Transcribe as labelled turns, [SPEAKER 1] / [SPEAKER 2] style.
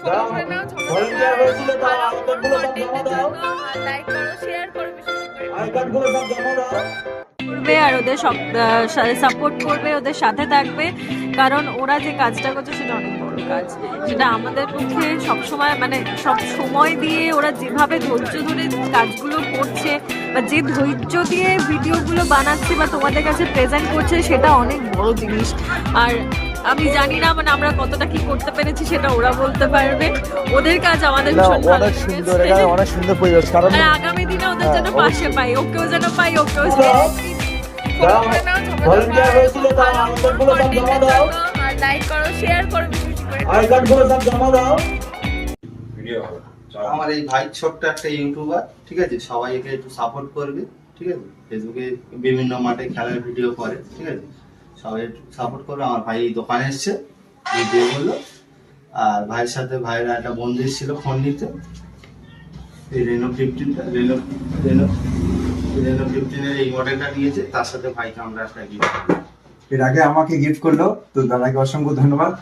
[SPEAKER 1] Follow করে নাও,
[SPEAKER 2] volunteer হয়েছিল তো
[SPEAKER 1] ভালো
[SPEAKER 2] আইকনগুলো সব জমা দাও,
[SPEAKER 1] লাইক করো, শেয়ার করো, বিশেষ করে
[SPEAKER 2] আইকনগুলো সব জমা দাও।
[SPEAKER 3] করবে আর ওদের সব সাপোর্ট করবে, ওদের সাথে থাকবে, কারণ ওরা যে কাজটা করছে সেটা অনেক বড় কাজ, সেটা আমাদের পক্ষে সবসময় মানে সব সময় দিয়ে ওরা যেভাবে ধৈর্য ধরে কাজগুলো করছে বা যে ধৈর্য দিয়ে ভিডিওগুলো বানাচ্ছে বা তোমাদের কাছে প্রেজেন্ট করছে সেটা অনেক বড় জিনিস। আর আমি জানি না মানে আমরা কতটা কি করতে পেরেছি সেটা ওরা বলতে পারবে। ওদের কাজ আমাদের ভীষণ ভালো
[SPEAKER 4] অনেক সুন্দর,
[SPEAKER 3] লেগেছে।
[SPEAKER 4] এখানে অনেক সুন্দর পরিবেশ। কারণ
[SPEAKER 3] আর আগামী দিনে ওদের যেন
[SPEAKER 4] হ্যাঁ,
[SPEAKER 3] পাশে পাই, ওকেও যেন পাই, ওকেও
[SPEAKER 2] দাও।
[SPEAKER 1] ফলো করে নাও,
[SPEAKER 2] ভলান্টিয়ার হয়েছিল তো আইকনগুলো সব জমা দাও,
[SPEAKER 1] লাইক করো, শেয়ার করো, বিশেষ করে
[SPEAKER 2] আইকনগুলো সব জমা দাও।
[SPEAKER 5] আমার এই ভাই ছোট্ট একটা ইউটিউবার, ঠিক আছে, সবাই একে একটু সাপোর্ট করবে, ঠিক আছে, ফেসবুকে বিভিন্ন মাঠে খেলার ভিডিও করে, ঠিক আছে, সবাই একটু সাপোর্ট করবে। আমার ভাই দোকানে এসছে ভিডিও গুলো, আর ভাইয়ের সাথে ভাইয়ের একটা বন্ধু ছিল ফোন নিতে, এই রেনো 15টা রেনো রেনো রেনো 15-এর এই মডেলটা নিয়েছে, তার সাথে ভাইকে আমরা একটা গিফট।
[SPEAKER 4] এর আগে আমাকে গিফট করলো, তো দাদাকে অসংখ্য ধন্যবাদ।